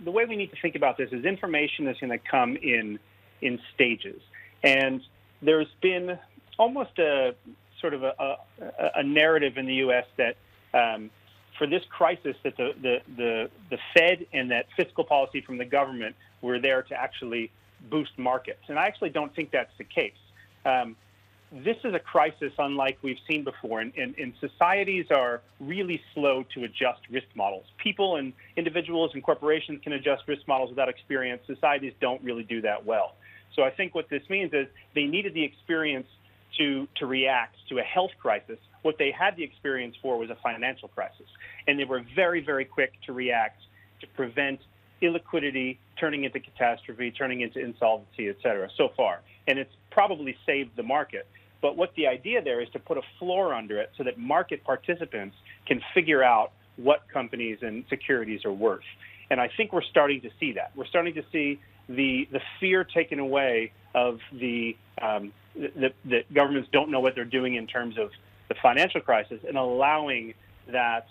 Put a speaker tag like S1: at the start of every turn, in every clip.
S1: the way we need to think about this is information is going to come in stages. And there's been almost a sort of a narrative in the U.S. that for this crisis that the Fed and that fiscal policy from the government were there to actually boost markets. And I actually don't think that's the case. This is a crisis unlike we've seen before, and societies are really slow to adjust risk models. People and individuals and corporations can adjust risk models without experience. Societies don't really do that well. So I think what this means is they needed the experience to react to a health crisis. What they had the experience for was a financial crisis, and they were very, very quick to react to prevent illiquidity turning into catastrophe, turning into insolvency, et cetera, so far. And it's probably saved the market. But what the idea there is to put a floor under it so that market participants can figure out what companies and securities are worth. And I think we're starting to see that. We're starting to see the fear taken away of the governments don't know what they're doing in terms of the financial crisis, and allowing that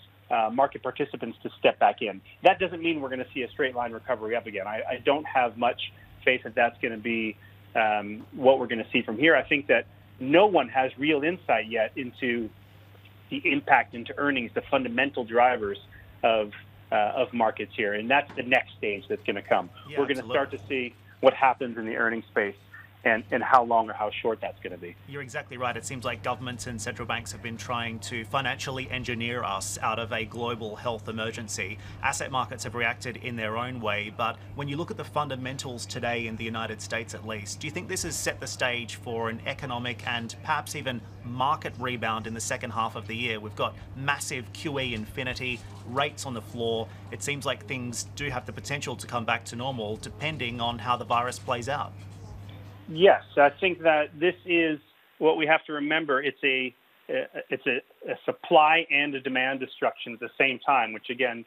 S1: market participants to step back in. That doesn't mean we're going to see a straight line recovery up again. I don't have much faith that that's going to be what we're going to see from here. I think that no one has real insight yet into the impact into earnings, the fundamental drivers of markets here, and that's the next stage that's going to come.
S2: Yeah,
S1: we're going to start to see what happens in the earnings space and how long or how short that's going to be.
S2: You're exactly right. It seems like governments and central banks have been trying to financially engineer us out of a global health emergency. Asset markets have reacted in their own way, but when you look at the fundamentals today in the United States at least, do you think this has set the stage for an economic and perhaps even market rebound in the second half of the year? We've got massive QE infinity, rates on the floor. It seems like things do have the potential to come back to normal depending on how the virus plays out.
S1: Yes, I think that this is what we have to remember. It's a supply and a demand destruction at the same time, which again,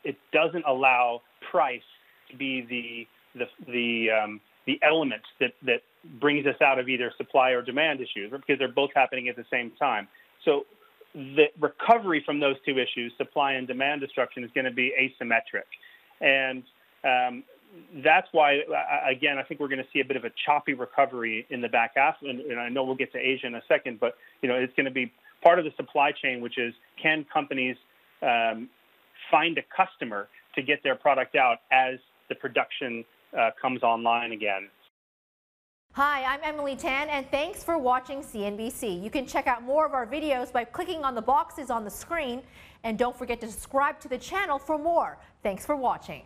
S1: it doesn't allow price to be the element that brings us out of either supply or demand issues, because they're both happening at the same time. So the recovery from those two issues, supply and demand destruction, is going to be asymmetric, and that's why, again, I think we're going to see a bit of a choppy recovery in the back half. And I know we'll get to Asia in a second, but it's going to be part of the supply chain, which is, can companies find a customer to get their product out as the production comes online again?
S3: Hi, I'm Emily Tan, and thanks for watching CNBC. You can check out more of our videos by clicking on the boxes on the screen, and don't forget to subscribe to the channel for more. Thanks for watching.